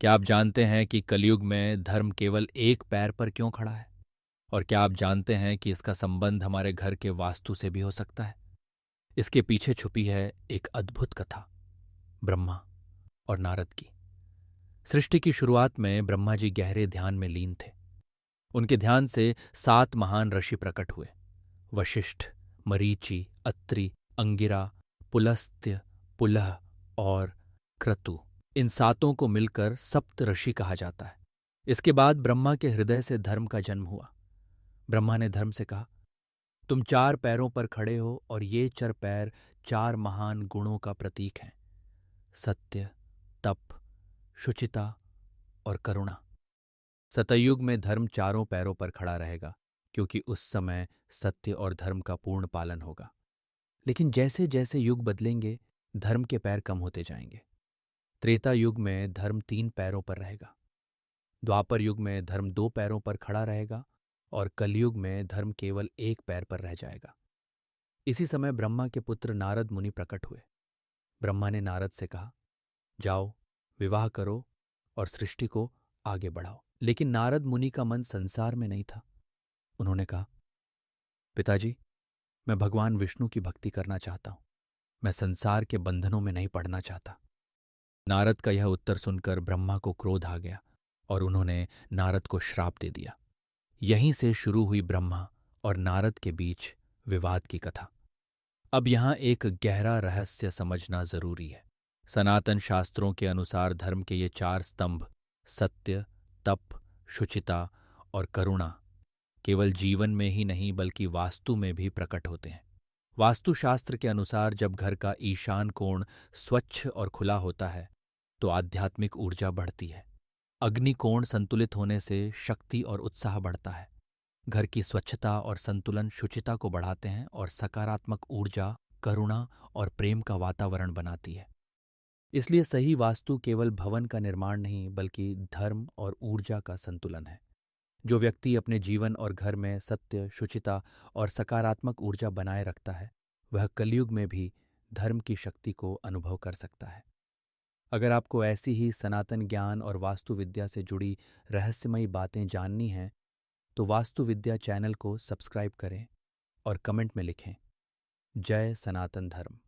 क्या आप जानते हैं कि कलयुग में धर्म केवल एक पैर पर क्यों खड़ा है? और क्या आप जानते हैं कि इसका संबंध हमारे घर के वास्तु से भी हो सकता है? इसके पीछे छुपी है एक अद्भुत कथा, ब्रह्मा और नारद की। सृष्टि की शुरुआत में ब्रह्मा जी गहरे ध्यान में लीन थे। उनके ध्यान से 7 महान ऋषि प्रकट हुए। वशिष्ठ, मरीचि, अत्रि, अंगिरा, पुलस्त्य, पुलह और क्रतु। इन सातों को मिलकर सप्त ऋषि कहा जाता है। इसके बाद ब्रह्मा के हृदय से धर्म का जन्म हुआ। ब्रह्मा ने धर्म से कहा, तुम 4 पैरों पर खड़े हो और ये 4 पैर 4 महान गुणों का प्रतीक हैं, सत्य, तप, शुचिता और करुणा। सतयुग में धर्म चारों पैरों पर खड़ा रहेगा, क्योंकि उस समय सत्य और धर्म का पूर्ण पालन होगा। लेकिन जैसे जैसे युग बदलेंगे, धर्म के पैर कम होते जाएंगे। त्रेता युग में धर्म 3 पैरों पर रहेगा। द्वापर युग में धर्म 2 पैरों पर खड़ा रहेगा और कलयुग में धर्म केवल एक पैर पर रह जाएगा। इसी समय ब्रह्मा के पुत्र नारद मुनि प्रकट हुए। ब्रह्मा ने नारद से कहा, जाओ, विवाह करो और सृष्टि को आगे बढ़ाओ। लेकिन नारद मुनि का मन संसार में नहीं था। उन्होंने कहा, पिताजी, मैं भगवान विष्णु की भक्ति करना चाहता हूं। मैं संसार के बंधनों में नहीं पड़ना चाहता। नारद का यह उत्तर सुनकर ब्रह्मा को क्रोध आ गया और उन्होंने नारद को श्राप दे दिया। यहीं से शुरू हुई ब्रह्मा और नारद के बीच विवाद की कथा। अब यहां एक गहरा रहस्य समझना जरूरी है। सनातन शास्त्रों के अनुसार धर्म के ये 4 स्तंभ, सत्य, तप, शुचिता और करुणा, केवल जीवन में ही नहीं बल्कि वास्तु में भी प्रकट होते हैं। वास्तुशास्त्र के अनुसार जब घर का ईशान कोण स्वच्छ और खुला होता है तो आध्यात्मिक ऊर्जा बढ़ती है। अग्नि कोण संतुलित होने से शक्ति और उत्साह बढ़ता है। घर की स्वच्छता और संतुलन शुचिता को बढ़ाते हैं और सकारात्मक ऊर्जा, करुणा और प्रेम का वातावरण बनाती है। इसलिए सही वास्तु केवल भवन का निर्माण नहीं बल्कि धर्म और ऊर्जा का संतुलन है। जो व्यक्ति अपने जीवन और घर में सत्य, शुचिता और सकारात्मक ऊर्जा बनाए रखता है, वह कलयुग में भी धर्म की शक्ति को अनुभव कर सकता है। अगर आपको ऐसी ही सनातन ज्ञान और वास्तु विद्या से जुड़ी रहस्यमयी बातें जाननी हैं, तो वास्तु विद्या चैनल को सब्सक्राइब करें और कमेंट में लिखें, जय सनातन धर्म।